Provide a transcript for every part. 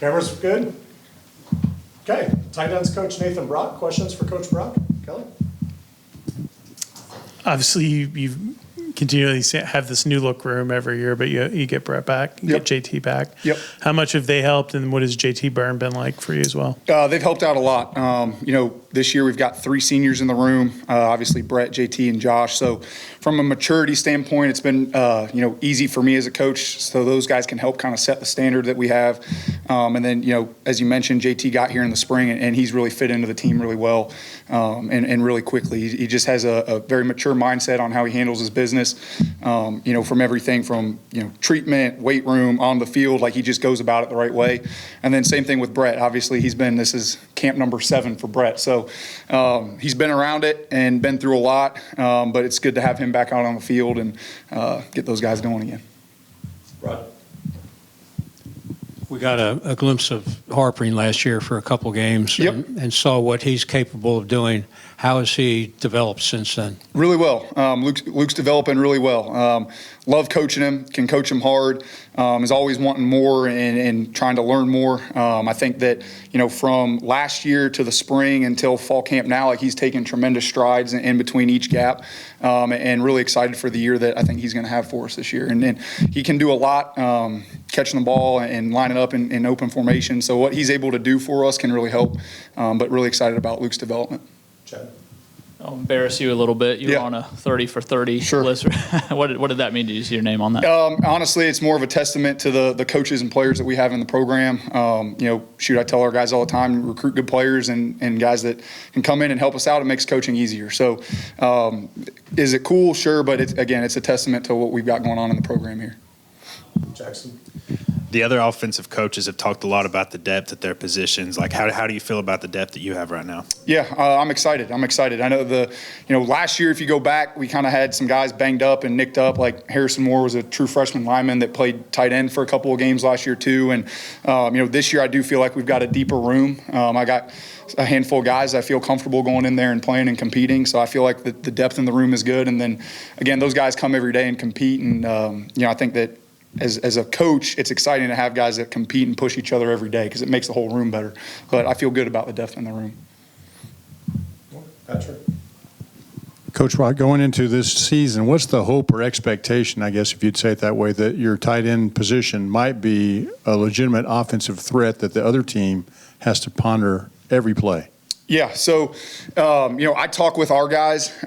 Cameras good? Okay, tight ends coach Nathan Brock. Questions for Coach Brock? Kelly? Obviously, you continually have this new look room every year, but you get Brett back, you Yep. get JT back. Yep. How much have they helped, and what has JT Byrne been like for you as well? They've helped out a lot. This year we've got 3 seniors in the room, obviously Brett, JT, and Josh. So from a maturity standpoint, it's been, easy for me as a coach. So those guys can help kind of set the standard that we have. And then, as you mentioned, JT got here in the spring, and he's really fit into the team really well and really quickly. He just has a very mature mindset on how he handles his business, from everything from, treatment, weight room, on the field, like he just goes about it the right way. And then same thing with Brett. Obviously, this is camp number 7 for Brett. So he's been around it and been through a lot, but it's good to have him back out on the field and get those guys going again. Rod? We got a glimpse of Harpering last year for a couple games and saw what he's capable of doing. How has he developed since then? Really well. Luke's developing really well. Love coaching him, can coach him hard, is always wanting more and trying to learn more. I think that, from last year to the spring until fall camp now, like he's taken tremendous strides in between each gap, and really excited for the year that I think he's going to have for us this year. And he can do a lot, catching the ball and lining up in open formation. So what he's able to do for us can really help, but really excited about Luke's development. Chad? I'll embarrass you a little bit. You were Yeah. on a 30 for 30 Sure. list. What did that mean? Did you see your name on that? Honestly, it's more of a testament to the coaches and players that we have in the program. I tell our guys all the time, recruit good players and guys that can come in and help us out. It makes coaching easier. So is it cool? Sure, but it's a testament to what we've got going on in the program here. Jackson? The other offensive coaches have talked a lot about the depth at their positions. Like, how do you feel about the depth that you have right now? Yeah, I'm excited. I know last year, if you go back, we kind of had some guys banged up and nicked up. Like Harrison Moore was a true freshman lineman that played tight end for a couple of games last year too. And this year I do feel like we've got a deeper room. I got a handful of guys I feel comfortable going in there and playing and competing. So I feel like the depth in the room is good. And then again, those guys come every day and compete. And I think that as a coach, it's exciting to have guys that compete and push each other every day because it makes the whole room better. But I feel good about the depth in the room. Patrick? Coach Rock, going into this season, what's the hope or expectation, I guess if you'd say it that way, that your tight end position might be a legitimate offensive threat that the other team has to ponder every play? Yeah, so, I talk with our guys,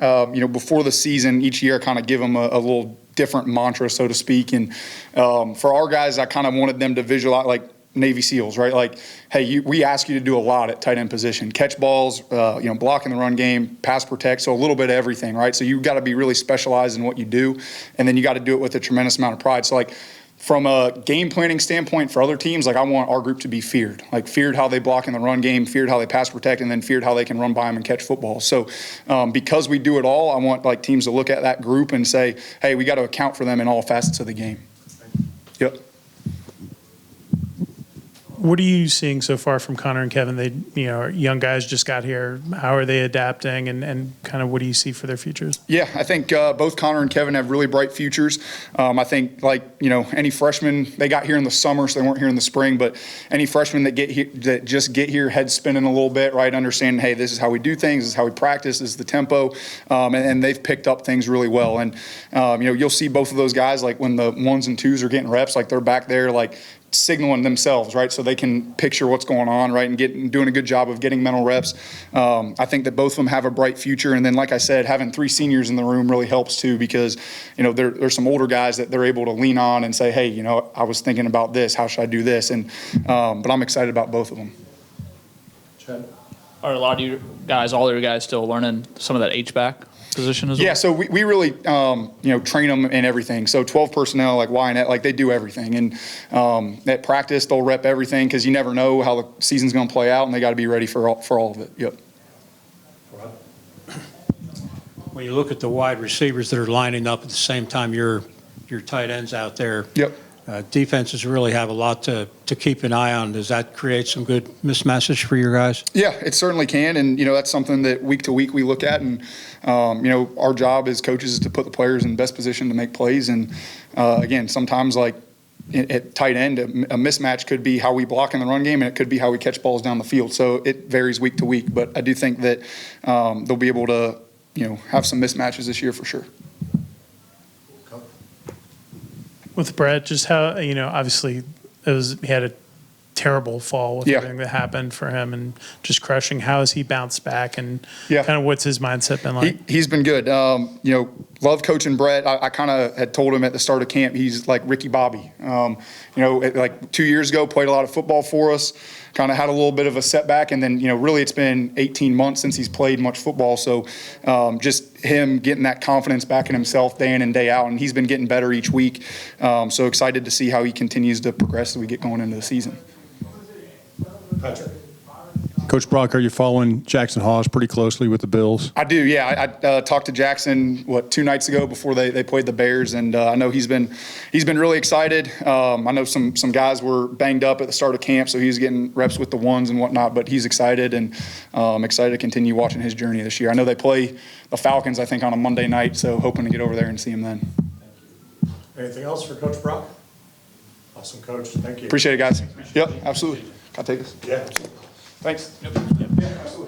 before the season, each year I kind of give them a little different mantra, so to speak. And for our guys, I kind of wanted them to visualize like Navy SEALs, right? Like, hey, we ask you to do a lot at tight end position. Catch balls, block in the run game, pass protect, so a little bit of everything, right? So you've got to be really specialized in what you do, and then you got to do it with a tremendous amount of pride. So, like, from a game planning standpoint for other teams, like I want our group to be feared. Like feared how they block in the run game, feared how they pass protect, and then feared how they can run by them and catch football. So because we do it all, I want like teams to look at that group and say, hey, we got to account for them in all facets of the game. Yep. What are you seeing so far from Connor and Kevin? They, are young guys just got here. How are they adapting, and kind of what do you see for their futures? Yeah, I think both Connor and Kevin have really bright futures. I think, any freshmen, they got here in the summer, so they weren't here in the spring, but any freshmen that just get here, head spinning a little bit, right, understanding, hey, this is how we do things, this is how we practice, this is the tempo, and they've picked up things really well. And, you'll see both of those guys, like when the 1s and 2s are getting reps, like they're back there, like, signaling themselves, right, so they can picture what's going on, right, and doing a good job of getting mental reps. I think that both of them have a bright future, and then, like I said, having 3 seniors in the room really helps too, because there's some older guys that they're able to lean on and say, hey, I was thinking about this, how should I do this, and but I'm excited about both of them. Chad? Are a lot of you guys, all your guys, still learning some of that H-back position as well? Yeah, so we really, train them in everything. So 12 personnel, like Y and X, like they do everything. And at practice, they'll rep everything because you never know how the season's going to play out, and they got to be ready for all of it. Yep. When you look at the wide receivers that are lining up at the same time your tight ends out there, Yep. Defenses really have a lot to keep an eye on. Does that create some good mismatches for your guys? Yeah, it certainly can, and that's something that week to week we look at, and our job as coaches is to put the players in best position to make plays. And again, sometimes like at tight end, a mismatch could be how we block in the run game, and it could be how we catch balls down the field. So it varies week to week, but I do think that they'll be able to, have some mismatches this year for sure. With Brett, just how, obviously he had a terrible fall with Yeah. everything that happened for him and just crushing. How has he bounced back and Yeah. kind of what's his mindset been like? He's been good. Love coaching Brett. I kind of had told him at the start of camp, he's like Ricky Bobby. Like 2 years ago, played a lot of football for us, kind of had a little bit of a setback. And then, really it's been 18 months since he's played much football. So just him getting that confidence back in himself day in and day out. And he's been getting better each week. So excited to see how he continues to progress as we get going into the season. Patrick? Coach Brock, are you following Jackson Hawes pretty closely with the Bills? I do, yeah. I talked to Jackson 2 nights ago before they played the Bears, and I know he's been really excited. I know some guys were banged up at the start of camp, so he's getting reps with the ones and whatnot. But he's excited, and I'm excited to continue watching his journey this year. I know they play the Falcons, I think, on a Monday night, so hoping to get over there and see him then. Anything else for Coach Brock? Awesome, Coach. Thank you. Appreciate it, guys. Yep, absolutely. Can I take this? Yeah, absolutely. Thanks. Yeah, absolutely.